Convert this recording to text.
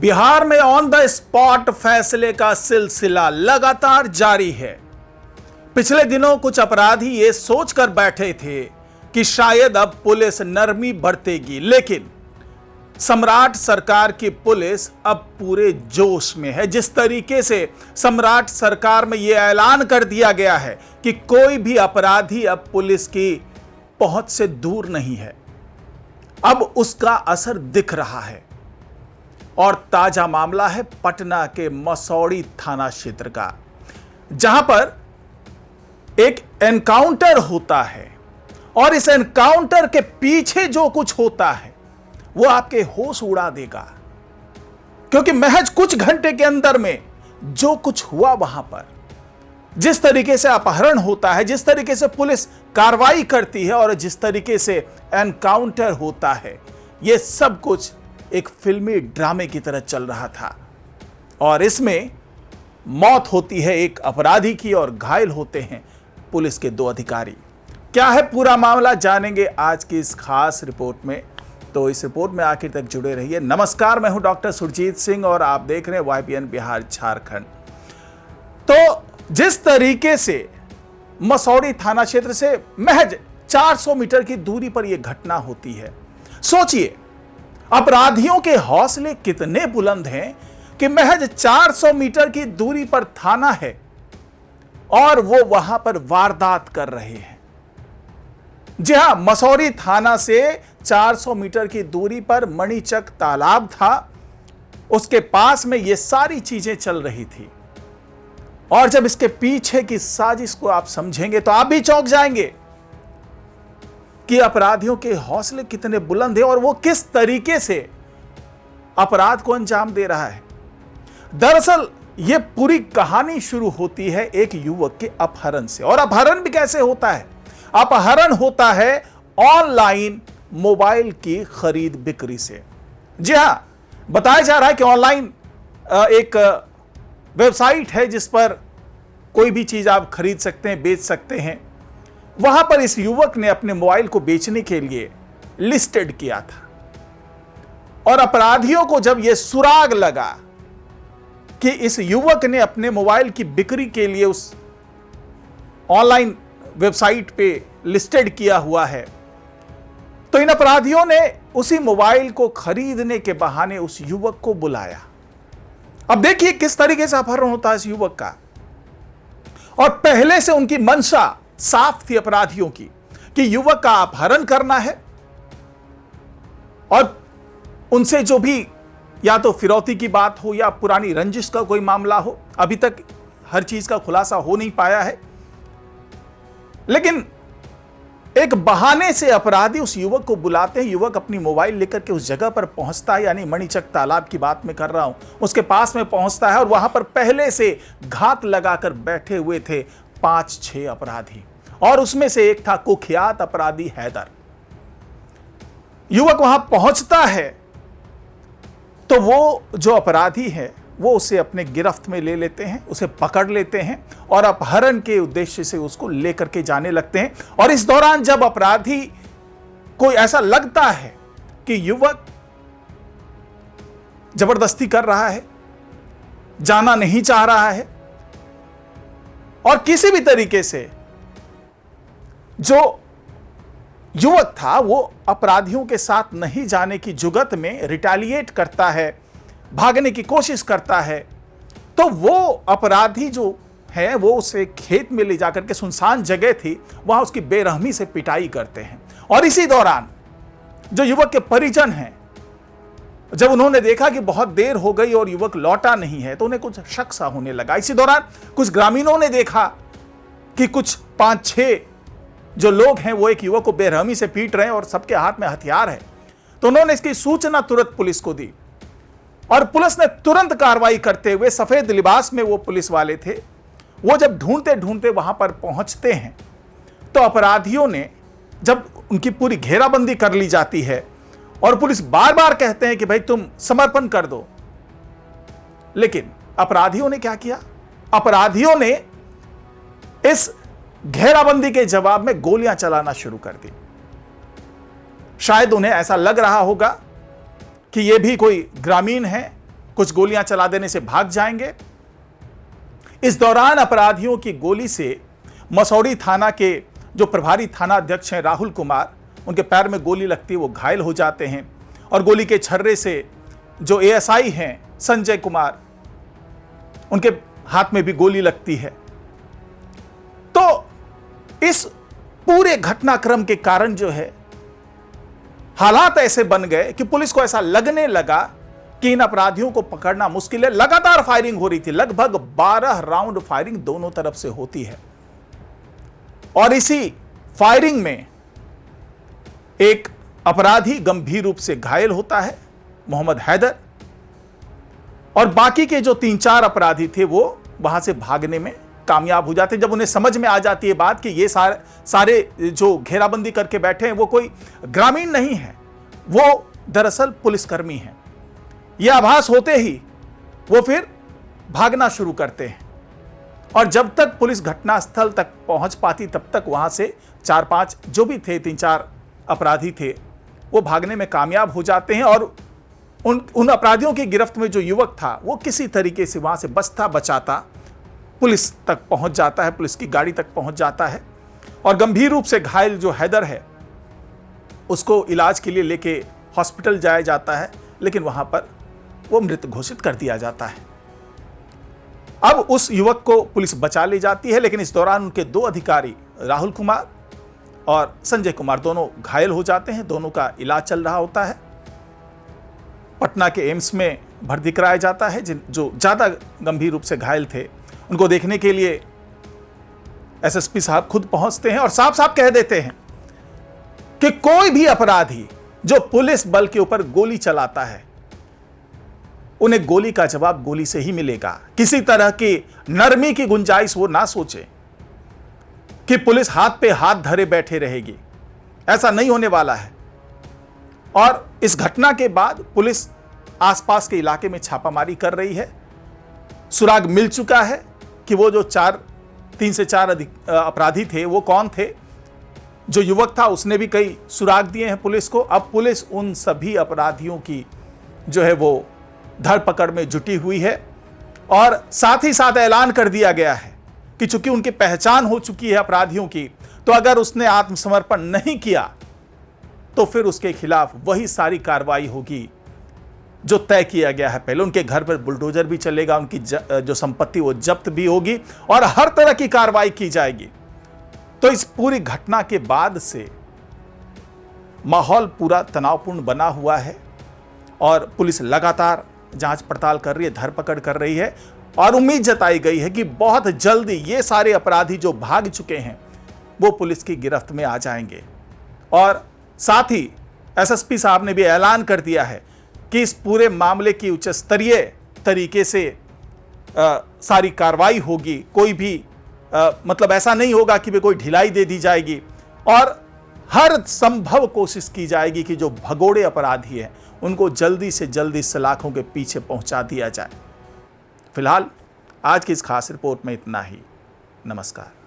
बिहार में on the spot फैसले का सिलसिला लगातार जारी है। पिछले दिनों कुछ अपराधी ये सोचकर बैठे थे कि शायद अब पुलिस नरमी बरतेगी, लेकिन सम्राट सरकार की पुलिस अब पूरे जोश में है। जिस तरीके से सम्राट सरकार में यह ऐलान कर दिया गया है कि कोई भी अपराधी अब पुलिस की पहुंच से दूर नहीं है, अब उसका असर दिख रहा है। और ताजा मामला है पटना के मसौड़ी थाना क्षेत्र का, जहां पर एक एनकाउंटर होता है और इस एनकाउंटर के पीछे जो कुछ होता है वो आपके होश उड़ा देगा, क्योंकि महज कुछ घंटे के अंदर में जो कुछ हुआ वहां पर, जिस तरीके से अपहरण होता है, जिस तरीके से पुलिस कार्रवाई करती है और जिस तरीके से एनकाउंटर होता है, यह सब कुछ एक फिल्मी ड्रामे की तरह चल रहा था। और इसमें मौत होती है एक अपराधी की और घायल होते हैं पुलिस के 2 अधिकारी। क्या है पूरा मामला, जानेंगे आज की इस खास रिपोर्ट में। तो इस रिपोर्ट में आखिर तक जुड़े रहिए। नमस्कार, मैं हूं डॉक्टर सुरजीत सिंह और आप देख रहे हैं YPN बिहार झारखंड। तो जिस तरीके से मसौड़ी थाना क्षेत्र से महज 400 मीटर की दूरी पर यह घटना होती है, सोचिए अपराधियों के हौसले कितने बुलंद हैं कि महज 400 मीटर की दूरी पर थाना है और वो वहां पर वारदात कर रहे हैं। जी हां, मसौड़ी थाना से 400 मीटर की दूरी पर मणिचक तालाब था, उसके पास में ये सारी चीजें चल रही थी। और जब इसके पीछे की साजिश को आप समझेंगे तो आप भी चौंक जाएंगे कि अपराधियों के हौसले कितने बुलंद हैं और वो किस तरीके से अपराध को अंजाम दे रहा है। दरअसल यह पूरी कहानी शुरू होती है एक युवक के अपहरण से। और अपहरण भी कैसे होता है? अपहरण होता है ऑनलाइन मोबाइल की खरीद बिक्री से। जी हां, बताया जा रहा है कि ऑनलाइन एक वेबसाइट है जिस पर कोई भी चीज आप खरीद सकते हैं, बेच सकते हैं। वहां पर इस युवक ने अपने मोबाइल को बेचने के लिए लिस्टेड किया था। और अपराधियों को जब यह सुराग लगा कि इस युवक ने अपने मोबाइल की बिक्री के लिए उस ऑनलाइन वेबसाइट पे लिस्टेड किया हुआ है, तो इन अपराधियों ने उसी मोबाइल को खरीदने के बहाने उस युवक को बुलाया। अब देखिए किस तरीके से अपहरण होता है इस युवक का। और पहले से उनकी मंशा साफ थी अपराधियों की कि युवक का अपहरण करना है और उनसे जो भी या तो फिरौती की बात हो या पुरानी रंजिश का कोई मामला हो, अभी तक हर चीज का खुलासा हो नहीं पाया है। लेकिन एक बहाने से अपराधी उस युवक को बुलाते हैं। युवक अपनी मोबाइल लेकर के उस जगह पर पहुंचता है, यानी मणिचक तालाब की बात मैं कर रहा हूं, उसके पास में पहुंचता है और वहां पर पहले से घात लगाकर बैठे हुए थे 5-6 अपराधी और उसमें से एक था कुख्यात अपराधी हैदर। युवक वहां पहुंचता है तो वो जो अपराधी है वो उसे अपने गिरफ्त में ले लेते हैं, उसे पकड़ लेते हैं और अपहरण के उद्देश्य से उसको लेकर के जाने लगते हैं। और इस दौरान जब अपराधी को ऐसा लगता है कि युवक जबरदस्ती कर रहा है, जाना नहीं चाह रहा है और किसी भी तरीके से जो युवक था वो अपराधियों के साथ नहीं जाने की जुगत में रिटेलिएट करता है, भागने की कोशिश करता है, तो वो अपराधी जो है वो उसे खेत में ले जाकर के, सुनसान जगह थी, वहां उसकी बेरहमी से पिटाई करते हैं। और इसी दौरान जो युवक के परिजन हैं, जब उन्होंने देखा कि बहुत देर हो गई और युवक लौटा नहीं है, तो उन्हें कुछ शक सा होने लगा। इसी दौरान कुछ ग्रामीणों ने देखा कि कुछ 5-6 जो लोग हैं वो एक युवक को बेरहमी से पीट रहे हैं और सबके हाथ में हथियार है। तो उन्होंने इसकी सूचना तुरंत पुलिस को दी और पुलिस ने तुरंत कार्रवाई करते हुए, सफेद लिबास में वो पुलिस वाले थे, वो जब ढूंढते ढूंढते वहां पर पहुंचते हैं तो अपराधियों ने, जब उनकी पूरी घेराबंदी कर ली जाती है और पुलिस बार बार कहते हैं कि भाई तुम समर्पण कर दो, लेकिन अपराधियों ने क्या किया? अपराधियों ने इस घेराबंदी के जवाब में गोलियां चलाना शुरू कर दी। शायद उन्हें ऐसा लग रहा होगा कि ये भी कोई ग्रामीण है कुछ गोलियां चला देने से भाग जाएंगे। इस दौरान अपराधियों की गोली से मसौड़ी थाना के जो प्रभारी थाना अध्यक्ष हैं राहुल कुमार, उनके पैर में गोली लगती है, वो घायल हो जाते हैं। और गोली के छर्रे से जो एएसआई हैं संजय कुमार, उनके हाथ में भी गोली लगती है। तो इस पूरे घटनाक्रम के कारण जो है हालात ऐसे बन गए कि पुलिस को ऐसा लगने लगा कि इन अपराधियों को पकड़ना मुश्किल है। लगातार फायरिंग हो रही थी, लगभग 12 राउंड फायरिंग दोनों तरफ से होती है। और इसी फायरिंग में एक अपराधी गंभीर रूप से घायल होता है, मोहम्मद हैदर, और बाकी के जो 3-4 अपराधी थे वो वहां से भागने में कामयाब हो जाते हैं। जब उन्हें समझ में आ जाती है बात कि ये सारे जो घेराबंदी करके बैठे हैं वो कोई ग्रामीण नहीं है, वो दरअसल पुलिसकर्मी हैं, यह आभास होते ही वो फिर भागना शुरू करते हैं। और जब तक पुलिस घटनास्थल तक पहुंच पाती तब तक वहां से 4-5 जो भी थे, 3-4 अपराधी थे, वो भागने में कामयाब हो जाते हैं। और उन अपराधियों की गिरफ्त में जो युवक था वो किसी तरीके से वहां से बचता बचाता पुलिस तक पहुंच जाता है, पुलिस की गाड़ी तक पहुंच जाता है। और गंभीर रूप से घायल जो हैदर है उसको इलाज के लिए लेके हॉस्पिटल जाया जाता है, लेकिन वहां पर वो मृत घोषित कर दिया जाता है। अब उस युवक को पुलिस बचा ले जाती है, लेकिन इस दौरान उनके 2 अधिकारी राहुल कुमार और संजय कुमार दोनों घायल हो जाते हैं। दोनों का इलाज चल रहा होता है, पटना के एम्स में भर्ती कराया जाता है। जो ज्यादा गंभीर रूप से घायल थे उनको देखने के लिए एसएसपी साहब खुद पहुंचते हैं और साफ साफ कह देते हैं कि कोई भी अपराधी जो पुलिस बल के ऊपर गोली चलाता है उन्हें गोली का जवाब गोली से ही मिलेगा। किसी तरह की नरमी की गुंजाइश वो ना सोचे कि पुलिस हाथ पे हाथ धरे बैठे रहेगी, ऐसा नहीं होने वाला है। और इस घटना के बाद पुलिस आसपास के इलाके में छापामारी कर रही है। सुराग मिल चुका है कि वो जो 3 से 4 अपराधी थे वो कौन थे। जो युवक था उसने भी कई सुराग दिए हैं पुलिस को। अब पुलिस उन सभी अपराधियों की जो है वो धरपकड़ में जुटी हुई है। और साथ ही साथ ऐलान कर दिया गया है कि चूंकि उनकी पहचान हो चुकी है अपराधियों की, तो अगर उसने आत्मसमर्पण नहीं किया तो फिर उसके खिलाफ वही सारी कार्रवाई होगी जो तय किया गया है पहले। उनके घर पर बुलडोजर भी चलेगा, उनकी जो संपत्ति वो जब्त भी होगी और हर तरह की कार्रवाई की जाएगी। तो इस पूरी घटना के बाद से माहौल पूरा तनावपूर्ण बना हुआ है और पुलिस लगातार जांच पड़ताल कर रही है, धरपकड़ कर रही है। और उम्मीद जताई गई है कि बहुत जल्दी ये सारे अपराधी जो भाग चुके हैं वो पुलिस की गिरफ्त में आ जाएंगे। और साथ ही एसएसपी साहब ने भी ऐलान कर दिया है कि इस पूरे मामले की उच्च स्तरीय तरीके से सारी कार्रवाई होगी। कोई भी मतलब ऐसा नहीं होगा कि कोई ढिलाई दे दी जाएगी और हर संभव कोशिश की जाएगी कि जो भगोड़े अपराधी हैं उनको जल्दी से जल्दी सलाखों के पीछे पहुंचा दिया जाए। फिलहाल आज की इस खास रिपोर्ट में इतना ही। नमस्कार।